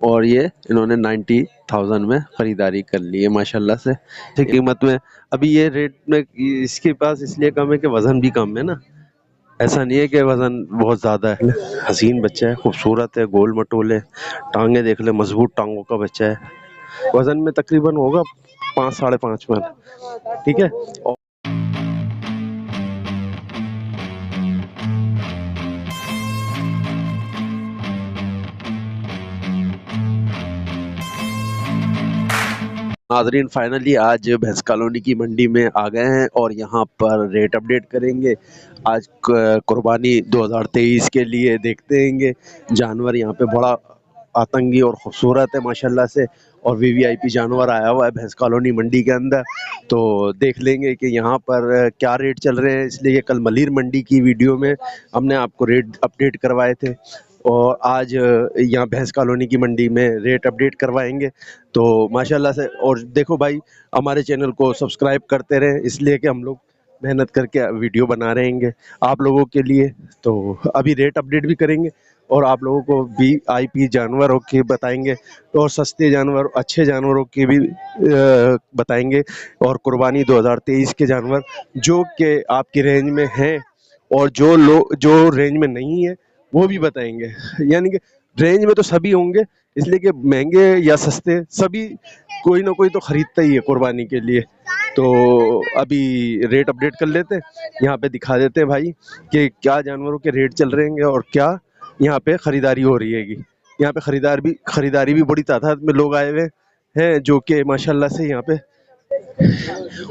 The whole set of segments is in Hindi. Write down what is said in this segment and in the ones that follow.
और ये इन्होंने 90,000 में खरीदारी कर ली है माशाल्लाह से, अच्छी कीमत में। अभी ये रेट में इसके पास इसलिए कम है कि वजन भी कम है ना, ऐसा नहीं है कि वजन बहुत ज्यादा है। हसीन बच्चा है, खूबसूरत है, गोल मटोल है, टांगे देख ले, मजबूत टांगों का बच्चा है। वजन में तकरीबन होगा 5-5.5 मन, ठीक है। नाजरीन फाइनली आज भैंस कॉलोनी की मंडी में आ गए हैं और यहाँ पर रेट अपडेट करेंगे। आज कुर्बानी 2023 के लिए देखते हैं जानवर यहाँ पे बड़ा आतंकी और खूबसूरत है माशाल्लाह से, और वीवीआईपी जानवर आया हुआ है भैंस कॉलोनी मंडी के अंदर। तो देख लेंगे कि यहाँ पर क्या रेट चल रहे हैं, इसलिए कल मलिर मंडी की वीडियो में हमने आपको रेट अपडेट करवाए थे और आज यहाँ भैंस कॉलोनी की मंडी में रेट अपडेट करवाएंगे। तो माशाल्लाह से, और देखो भाई हमारे चैनल को सब्सक्राइब करते रहें, इसलिए कि हम लोग मेहनत करके वीडियो बना रहेंगे आप लोगों के लिए। तो अभी रेट अपडेट भी करेंगे और आप लोगों को वीआईपी जानवरों के बताएंगे और सस्ते जानवर अच्छे जानवरों के भी बताएंगे, और कुर्बानी 2023 के जानवर जो कि आपकी रेंज में हैं और जो रेंज में नहीं है वो भी बताएंगे। यानी कि रेंज में तो सभी होंगे, इसलिए कि महंगे या सस्ते सभी कोई ना कोई तो खरीदता ही है कुर्बानी के लिए। तो अभी रेट अपडेट कर लेते हैं, यहाँ पे दिखा देते हैं भाई कि क्या जानवरों के रेट चल रहे हैं और क्या यहाँ पे खरीदारी हो रही हैगी। यहाँ पे खरीदारी भी बड़ी तादाद में लोग आए हुए हैं, जो कि माशाल्लाह से यहाँ पे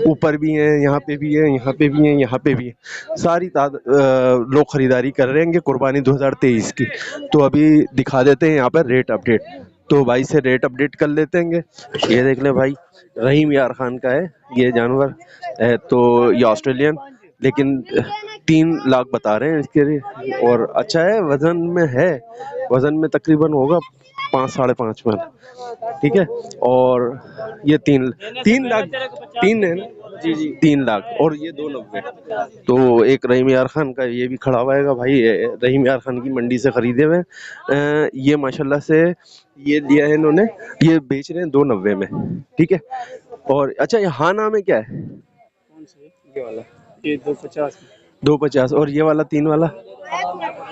ऊपर भी हैं, यहाँ पे भी हैं, यहाँ पे भी हैं, यहाँ पे भी हैं, सारी लोग खरीदारी कर रहे हैं कुर्बानी 2023 की। तो अभी दिखा देते हैं यहाँ पर रेट अपडेट। तो भाई से रेट अपडेट कर लेते हैं। ये देख लें भाई, रहीम यार खान का है ये जानवर है, तो ये ऑस्ट्रेलियन, लेकिन 3 लाख बता रहे हैं इसके लिए, और अच्छा है, वजन में है, वजन में तकरीबन होगा 5-5.5 मन, ठीक है। और ये 3 लाख, 3 है ना जी जी, 3 लाख, और ये 290। तो एक रहीम यार खान का ये भी खड़ा हुआ है भाई, रहीम यार खान की मंडी से खरीदे हुए ये माशाल्लाह से, ये लिया है इन्होंने, ये बेच रहे हैं 290 में, ठीक है। और अच्छा ये हाँ नाम है क्या है, कौन सा ये वाला? ये 250। 250, और ये वाला 3 वाला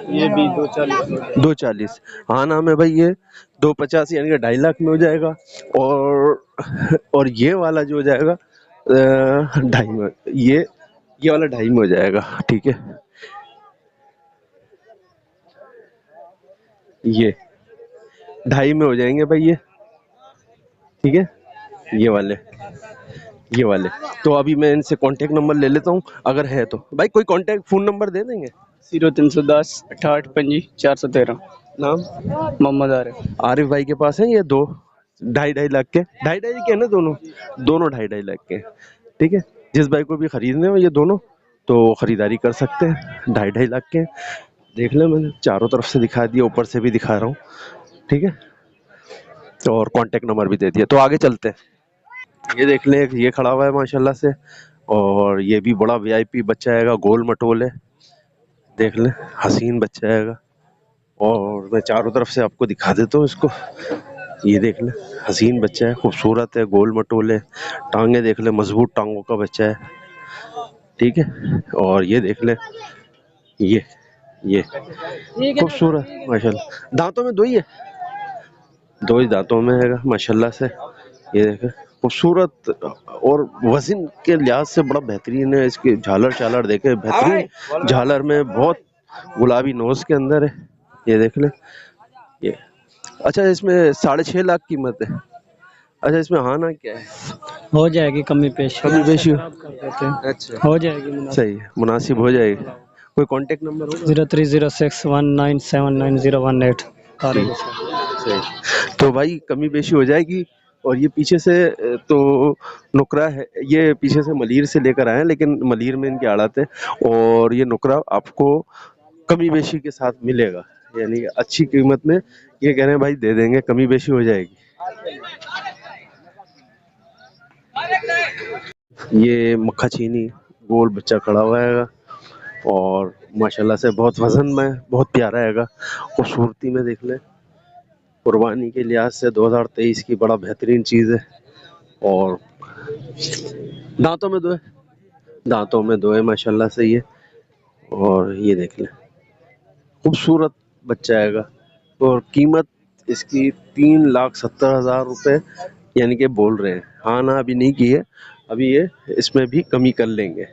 ये भी 240। 240, हाँ नाम है भाई, ये 250 यानी कि 2.5 लाख में हो जाएगा। और ये वाला जो हो जाएगा 2.5 में, ये वाला 2.5 में हो जाएगा, ठीक है। ये 2.5 में हो जाएंगे भाई ये, ठीक है। ये वाले तो अभी मैं इनसे कांटेक्ट नंबर ले लेता हूँ, अगर है तो भाई कोई कांटेक्ट फ़ोन नंबर दे देंगे। 0310 68 25 413। नाम मोहम्मद आरिफ। आरिफ भाई के पास है ये दो 2.5 लाख के, 2.5 के ना, दोनों 2.5 लाख के, ठीक है। जिस भाई को भी खरीदने हो ये दोनों, तो खरीदारी कर सकते हैं, 2.5 लाख के। देख ले, मैंने चारों तरफ से दिखा दिया, ऊपर से भी दिखा रहा हूँ, ठीक है। और कांटेक्ट नंबर भी दे दिया। तो आगे चलते हैं। ये देख ले, ये खड़ा हुआ है माशाल्लाह से, और ये भी बड़ा वीआईपी बच्चा आएगा, गोल मटोल है, देख ले, हसीन बच्चा आएगा। और मैं चारों तरफ से आपको दिखा देता हूँ इसको, ये देख ले, हसीन बच्चा है, खूबसूरत है, गोल मटोल है, टांगे देख ले, मजबूत टांगों का बच्चा है, ठीक है। और ये देख ले, ये खूबसूरत माशाल्लाह, दांतों में 2 ही है, 2 ही दांतों में है माशाल्लाह से। ये देखे खूबसूरत, और वजन के लिहाज से बड़ा बेहतरीन है, इसकी झालर चालर देखे बेहतरीन, झालर में बहुत गुलाबी नोज के अंदर है, ये देख ले ये। अच्छा इसमें 6.5 लाख कीमत है। अच्छा इसमें हाँ ना क्या है, हो जाएगी कमी पेश, कमी पेशी कर देते हैं, अच्छा हो जाएगी। सही है, मुनासिब हो जाएगी। कोई कांटेक्ट नंबर होगा? 0306197018। सही, तो भाई कमी पेशी हो जाएगी। और ये पीछे से तो नुकरा है, ये पीछे से मलीर से लेकर आए हैं, लेकिन मलीर में इनकी आड़त है, और ये नुकरा आपको कमी बेशी के साथ मिलेगा, यानी अच्छी कीमत में। ये कह रहे हैं भाई दे देंगे, कमी बेशी हो जाएगी। ये मक्खा चीनी गोल बच्चा खड़ा हुआ है, और माशाल्लाह से बहुत वजन में बहुत प्यारा हैगा, खूबसूरती में देख ले, कुर्बानी के लिहाज से 2023 की बड़ा बेहतरीन चीज़ है। और दांतों में दो है, दांतों में दो है, माशाल्लाह से ये। और ये देख लें, खूबसूरत बच्चा आएगा। और कीमत इसकी 3,70,000 रुपये यानी कि बोल रहे हैं। हाँ ना अभी नहीं की है, अभी ये इसमें भी कमी कर लेंगे,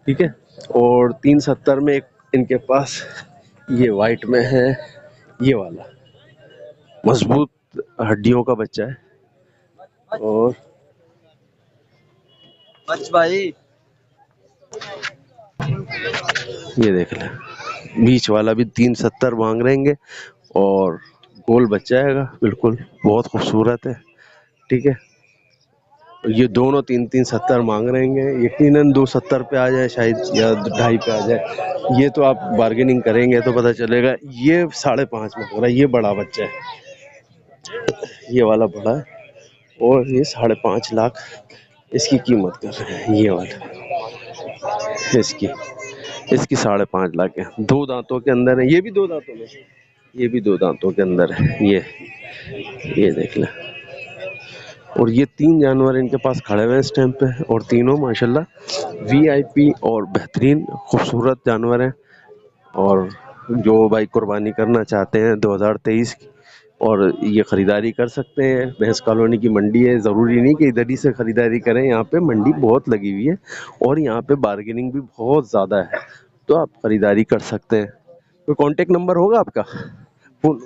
ठीक है। और 370 में एक इनके पास ये वाइट में है, ये वाला मजबूत हड्डियों का बच्चा है। और भाई ये देख लें, बीच वाला भी 370 मांग रहेंगे। और गोल बच्चा आएगा, बिल्कुल बहुत खूबसूरत है, ठीक है। ये दोनों 3-370 मांग रहेंगे, यकीनन 270 पे आ जाए शायद, या 2.5 पे आ जाए। ये तो आप बार्गेनिंग करेंगे तो पता चलेगा। ये 5.5 मांग रहा है, ये बड़ा बच्चा है, ये वाला बड़ा है। और ये 5.5 लाख इसकी कीमत कर रहे हैं। ये वाला इसकी इसकी 5.5 लाख है। दो दांतों के अंदर है, ये भी दो दांतों में, ये भी दो दांतों के अंदर है। ये देख लें। और ये 3 जानवर इनके पास खड़े हुए हैं इस टाइम पे, और तीनों माशाल्लाह वीआईपी और बेहतरीन खूबसूरत जानवर हैं। और जो भाई कुर्बानी करना चाहते हैं 2023 की, और ये ख़रीदारी कर सकते हैं। भैंस कॉलोनी की मंडी है, ज़रूरी नहीं कि इधर ही से ख़रीदारी करें, यहाँ पे मंडी बहुत लगी हुई है और यहाँ पे बार्गेनिंग भी बहुत ज़्यादा है, तो आप ख़रीदारी कर सकते हैं। कोई कॉन्टेक्ट नंबर होगा आपका? फ़ोन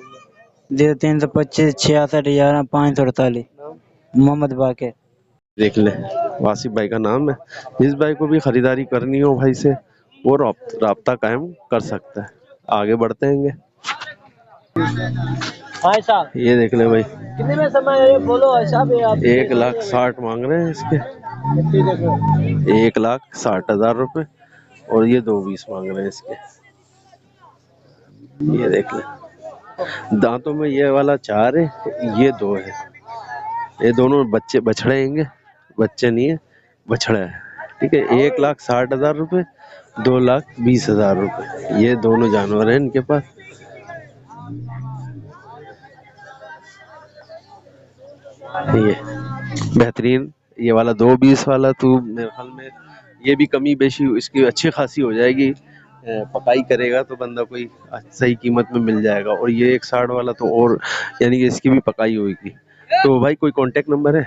0325 66 11 548 मोहम्मद बाके। देख ले, वासिफ भाई का नाम है। जिस भाई को भी ख़रीदारी करनी हो भाई से, वो राब्ता कायम कर सकता है। आगे बढ़ते हैं। भाई साहब ये देख ले भाई, कितने में समय है बोलो साहब, ये आप 1,60,000 मांग रहे हैं इसके, 1,60,000 रुपये। और ये 2,20 मांग रहे हैं इसके। ये देख ले, दांतों में ये वाला 4 है, ये 2 है। ये दोनों बच्चे बछड़े हैंगे, बच्चे नहीं है, बछड़ा है, ठीक है। 1,60,000 रुपये, 2,20,000 रुपये, ये दोनों जानवर हैं इनके पास। ये बेहतरीन, ये वाला 2,20 वाला तो मेरे ख्याल में ये भी कमी बेशी इसकी अच्छी खासी हो जाएगी। पकाई करेगा तो बंदा कोई सही कीमत में मिल जाएगा। और ये 1,60 वाला तो और यानी कि इसकी भी पकाई होगी। तो भाई कोई कांटेक्ट नंबर है?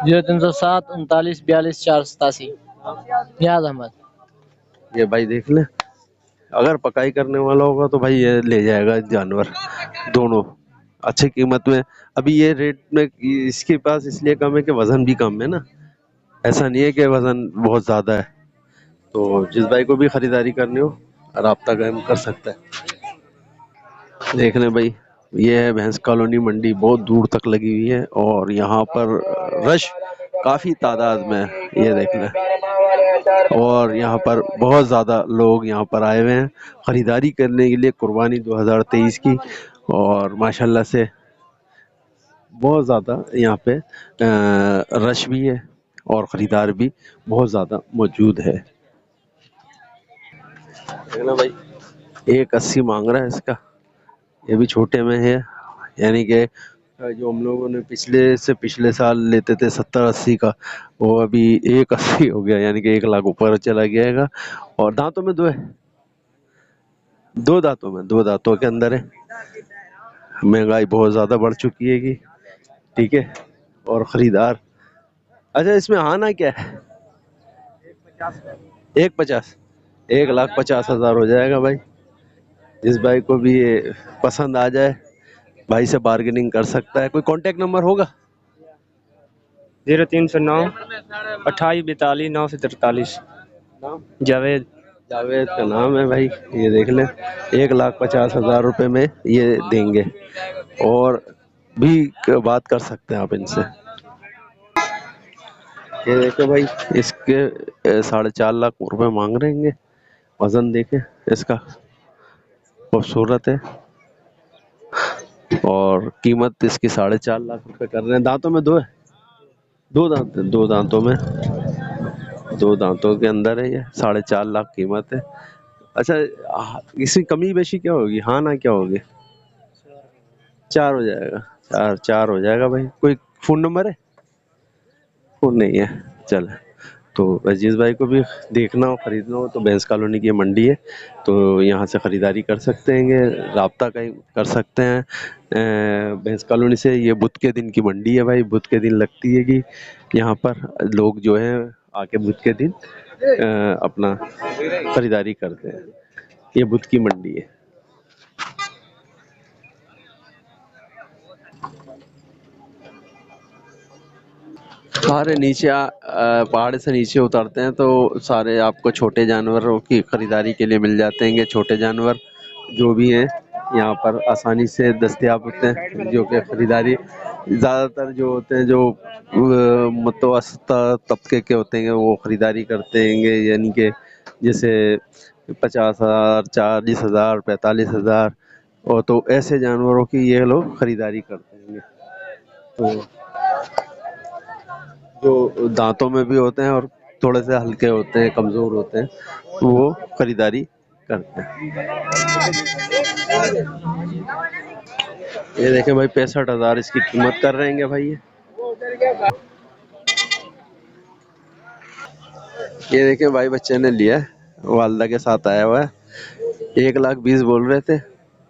0307 39 42 487 याद अहमद। ये भाई देख ले, अगर पकाई करने वाला होगा तो भाई ये ले जाएगा जानवर दोनों अच्छी कीमत में। अभी ये रेट में इसके पास इसलिए कम है कि वजन भी कम है ना, ऐसा नहीं है कि वजन बहुत ज़्यादा है। तो जिस भाई को भी ख़रीदारी करनी हो राब्ता कायम कर सकता है। देख लें भाई, ये है भैंस कॉलोनी मंडी, बहुत दूर तक लगी हुई है और यहाँ पर रश काफ़ी तादाद में है। ये देख लें, और यहाँ पर बहुत ज़्यादा लोग यहाँ पर आए हुए हैं ख़रीदारी करने के लिए कुर्बानी 2023 की। और माशाल्लाह से बहुत ज़्यादा यहाँ पे रश भी है और ख़रीदार भी बहुत ज़्यादा मौजूद है। देख लो भाई, 1,80 मांग रहा है इसका, ये भी छोटे में है। यानी कि जो हम लोगों ने पिछले साल लेते थे 70-80 का, वो अभी 1,80 हो गया, यानी कि 1 लाख ऊपर चला गया। और दांतों में दो है, दो दांतों के अंदर है। महंगाई बहुत ज़्यादा बढ़ चुकी है, ठीक है। और ख़रीदार, अच्छा इसमें आना क्या है? 1,50, 1,50,000 हो जाएगा भाई। जिस भाई को भी ये पसंद आ जाए भाई से बार्गेनिंग कर सकता है। कोई कांटेक्ट नंबर होगा? 0309 28 42 9 से 43 नाम? जावेद। जावेद का नाम है भाई। ये देख लें, 1,50,000 रुपये में ये देंगे, और भी बात कर सकते हैं आप इनसे। ये देखे भाई, इसके 4.5 लाख रुपए मांग रहे हैं। वजन देखे इसका, खूबसूरत है। और कीमत इसकी 4.5 लाख रुपए कर रहे हैं। दांतों में दो है, दो दांतों में, दो दांतों के अंदर है। ये 4.5 लाख कीमत है। अच्छा, इसकी कमी बेशी क्या होगी? हाँ ना क्या होगी? 4 हो जाएगा, 4 हो जाएगा भाई। कोई फ़ोन नंबर है? फ़ोन नहीं है, चल। तो अजीज़ भाई को भी देखना हो, खरीदना हो तो भैंस कॉलोनी की ये मंडी है, तो यहाँ से खरीदारी कर सकते हैंगे, राब्ता कहीं कर सकते हैं। भैंस कॉलोनी से ये बुध के दिन की मंडी है भाई, बुध के दिन लगती है कि यहाँ पर लोग जो है आके बुध के दिन अपना खरीदारी करते हैं। ये बुध की मंडी है। सारे नीचे पहाड़ से नीचे उतरते हैं तो सारे आपको छोटे जानवरों की खरीदारी के लिए मिल जाते हैं। छोटे जानवर जो भी हैं यहाँ पर आसानी से दस्तयाब होते हैं, जो कि खरीदारी ज़्यादातर जो होते हैं जो मुतवस्ता तबके के होते हैं वो खरीदारी करते हैं, यानी कि जैसे 50,000, 40,000, 45,000, और तो ऐसे जानवरों की ये लोग खरीदारी करते हैं। तो जो दांतों में भी होते हैं और थोड़े से हल्के होते हैं, कमज़ोर होते हैं, तो वो खरीदारी करते हैं। ये देखें भाई, 65,000 इसकी कीमत कर रहे हैं भाई। ये देखें भाई, बच्चे ने लिया है, वालदा के साथ आया हुआ है। 1,20,000 बोल रहे थे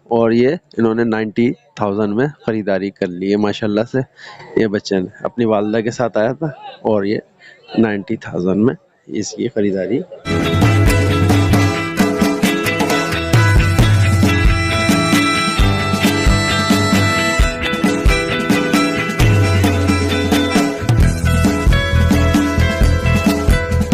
और ये इन्होंने 90,000 में खरीदारी कर ली है माशाल्लाह से। ये बच्चे ने अपनी वालदा के साथ आया था और ये 90,000 में इसकी खरीदारी